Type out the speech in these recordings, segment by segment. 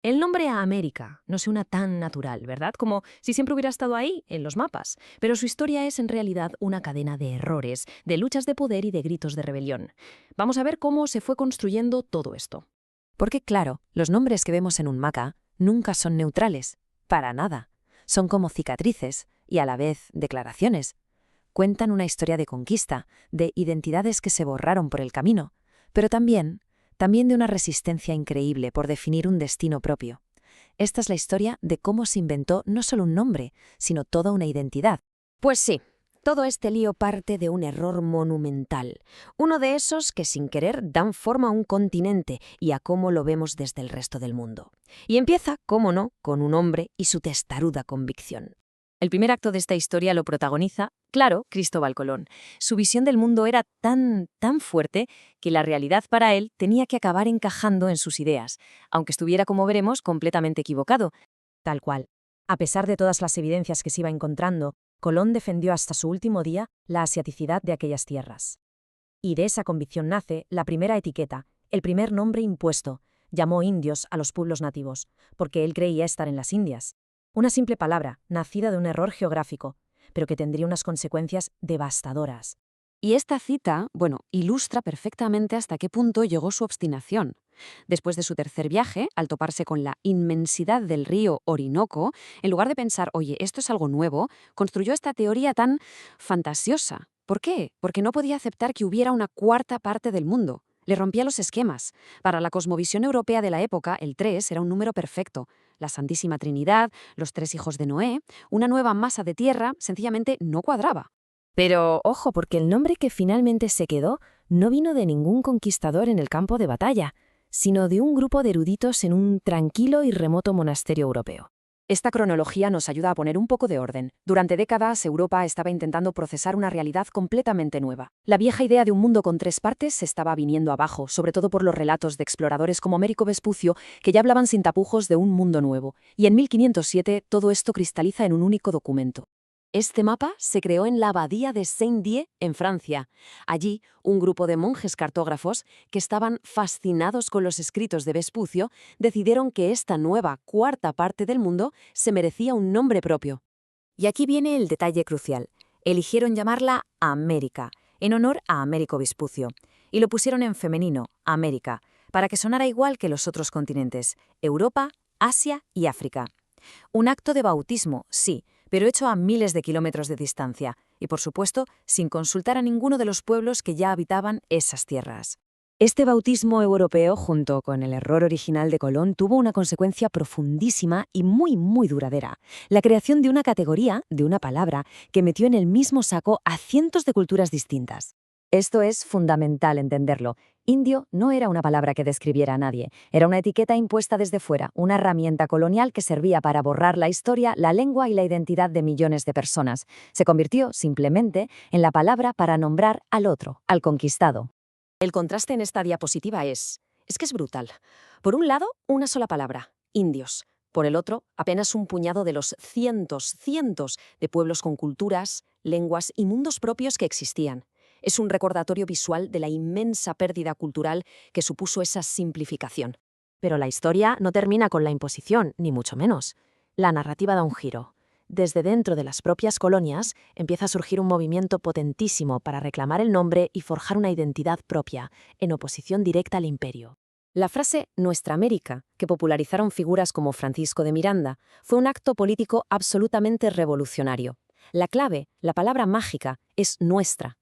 El nombre a América no suena tan natural, ¿verdad? Como si siempre hubiera estado ahí, en los mapas. Pero su historia es en realidad una cadena de errores, de luchas de poder y de gritos de rebelión. Vamos a ver cómo se fue construyendo todo esto. Porque claro, los nombres que vemos en un mapa nunca son neutrales, para nada. Son como cicatrices y a la vez declaraciones. Cuentan una historia de conquista, de identidades que se borraron por el camino, pero también de una resistencia increíble por definir un destino propio. Esta es la historia de cómo se inventó no solo un nombre, sino toda una identidad. Pues sí, todo este lío parte de un error monumental. Uno de esos que sin querer dan forma a un continente y a cómo lo vemos desde el resto del mundo. Y empieza, cómo no, con un hombre y su testaruda convicción. El primer acto de esta historia lo protagoniza, claro, Cristóbal Colón. Su visión del mundo era tan fuerte que la realidad para él tenía que acabar encajando en sus ideas, aunque estuviera, como veremos, completamente equivocado. Tal cual. A pesar de todas las evidencias que se iba encontrando, Colón defendió hasta su último día la asiaticidad de aquellas tierras. Y de esa convicción nace la primera etiqueta, el primer nombre impuesto. Llamó indios a los pueblos nativos, porque él creía estar en las Indias. Una simple palabra, nacida de un error geográfico, pero que tendría unas consecuencias devastadoras. Y esta cita, ilustra perfectamente hasta qué punto llegó su obstinación. Después de su tercer viaje, al toparse con la inmensidad del río Orinoco, en lugar de pensar, oye, esto es algo nuevo, construyó esta teoría tan fantasiosa. ¿Por qué? Porque no podía aceptar que hubiera una cuarta parte del mundo. Le rompía los esquemas. Para la cosmovisión europea de la época, el 3 era un número perfecto. La Santísima Trinidad, los 3 hijos de Noé, una nueva masa de tierra, sencillamente no cuadraba. Pero ojo, porque el nombre que finalmente se quedó no vino de ningún conquistador en el campo de batalla, sino de un grupo de eruditos en un tranquilo y remoto monasterio europeo. Esta cronología nos ayuda a poner un poco de orden. Durante décadas, Europa estaba intentando procesar una realidad completamente nueva. La vieja idea de un mundo con 3 partes se estaba viniendo abajo, sobre todo por los relatos de exploradores como Américo Vespucio, que ya hablaban sin tapujos de un mundo nuevo. Y en 1507 todo esto cristaliza en un único documento. Este mapa se creó en la abadía de Saint-Dié, en Francia. Allí, un grupo de monjes cartógrafos, que estaban fascinados con los escritos de Vespucio, decidieron que esta nueva cuarta parte del mundo se merecía un nombre propio. Y aquí viene el detalle crucial. Eligieron llamarla América, en honor a Américo Vespucio, y lo pusieron en femenino, América, para que sonara igual que los otros continentes, Europa, Asia y África. Un acto de bautismo, sí, pero hecho a miles de kilómetros de distancia, y por supuesto, sin consultar a ninguno de los pueblos que ya habitaban esas tierras. Este bautismo europeo, junto con el error original de Colón, tuvo una consecuencia profundísima y muy duradera: la creación de una categoría, de una palabra, que metió en el mismo saco a cientos de culturas distintas. Esto es fundamental entenderlo. Indio no era una palabra que describiera a nadie, era una etiqueta impuesta desde fuera, una herramienta colonial que servía para borrar la historia, la lengua y la identidad de millones de personas. Se convirtió, simplemente, en la palabra para nombrar al otro, al conquistado. El contraste en esta diapositiva es que es brutal. Por un lado, una sola palabra, indios. Por el otro, apenas un puñado de los cientos de pueblos con culturas, lenguas y mundos propios que existían. Es un recordatorio visual de la inmensa pérdida cultural que supuso esa simplificación. Pero la historia no termina con la imposición, ni mucho menos. La narrativa da un giro. Desde dentro de las propias colonias empieza a surgir un movimiento potentísimo para reclamar el nombre y forjar una identidad propia, en oposición directa al imperio. La frase «Nuestra América», que popularizaron figuras como Francisco de Miranda, fue un acto político absolutamente revolucionario. La clave, la palabra mágica, es «nuestra».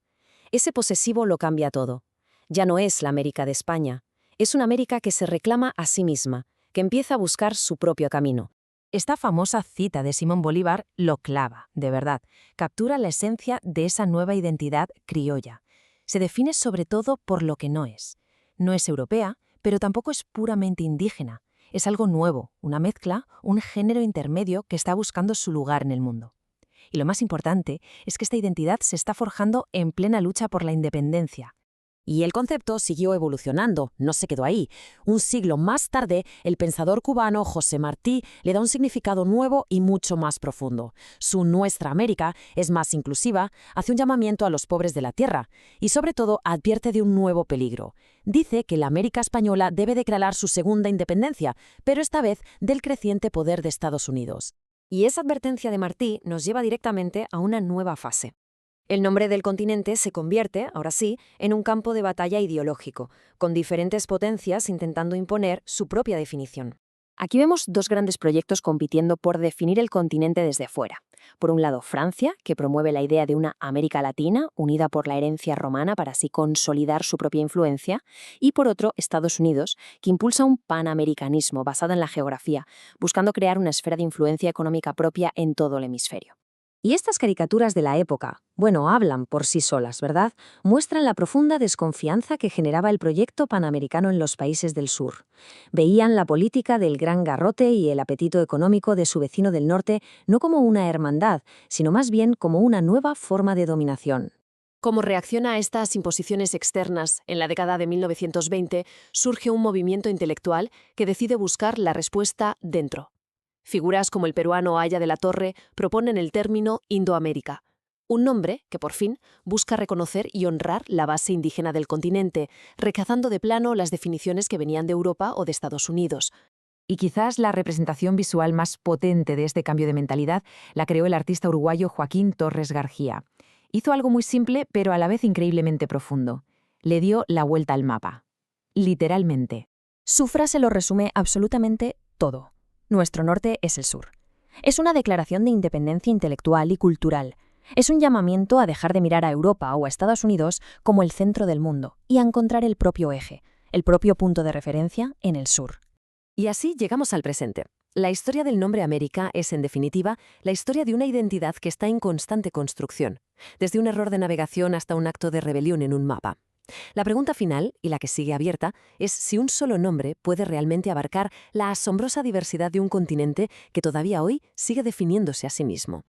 Ese posesivo lo cambia todo. Ya no es la América de España, es una América que se reclama a sí misma, que empieza a buscar su propio camino. Esta famosa cita de Simón Bolívar lo clava, de verdad, captura la esencia de esa nueva identidad criolla. Se define sobre todo por lo que no es. No es europea, pero tampoco es puramente indígena. Es algo nuevo, una mezcla, un género intermedio que está buscando su lugar en el mundo. Y lo más importante es que esta identidad se está forjando en plena lucha por la independencia. Y el concepto siguió evolucionando, no se quedó ahí. Un siglo más tarde, el pensador cubano José Martí le da un significado nuevo y mucho más profundo. Su Nuestra América es más inclusiva, hace un llamamiento a los pobres de la tierra y, sobre todo, advierte de un nuevo peligro. Dice que la América española debe declarar su segunda independencia, pero esta vez del creciente poder de Estados Unidos. Y esa advertencia de Martí nos lleva directamente a una nueva fase. El nombre del continente se convierte, ahora sí, en un campo de batalla ideológico, con diferentes potencias intentando imponer su propia definición. Aquí vemos dos grandes proyectos compitiendo por definir el continente desde fuera. Por un lado, Francia, que promueve la idea de una América Latina unida por la herencia romana para así consolidar su propia influencia, y por otro, Estados Unidos, que impulsa un panamericanismo basado en la geografía, buscando crear una esfera de influencia económica propia en todo el hemisferio. Y estas caricaturas de la época, bueno, hablan por sí solas, ¿verdad? Muestran la profunda desconfianza que generaba el proyecto panamericano en los países del sur. Veían la política del gran garrote y el apetito económico de su vecino del norte no como una hermandad, sino más bien como una nueva forma de dominación. Como reacción a estas imposiciones externas, en la década de 1920 surge un movimiento intelectual que decide buscar la respuesta dentro. Figuras como el peruano Aya de la Torre proponen el término Indoamérica, un nombre que, por fin, busca reconocer y honrar la base indígena del continente, rechazando de plano las definiciones que venían de Europa o de Estados Unidos. Y quizás la representación visual más potente de este cambio de mentalidad la creó el artista uruguayo Joaquín Torres García. Hizo algo muy simple, pero a la vez increíblemente profundo. Le dio la vuelta al mapa. Literalmente. Su frase lo resume absolutamente todo. Nuestro norte es el sur. Es una declaración de independencia intelectual y cultural. Es un llamamiento a dejar de mirar a Europa o a Estados Unidos como el centro del mundo y a encontrar el propio eje, el propio punto de referencia en el sur. Y así llegamos al presente. La historia del nombre América es, en definitiva, la historia de una identidad que está en constante construcción, desde un error de navegación hasta un acto de rebelión en un mapa. La pregunta final, y la que sigue abierta, es si un solo nombre puede realmente abarcar la asombrosa diversidad de un continente que todavía hoy sigue definiéndose a sí mismo.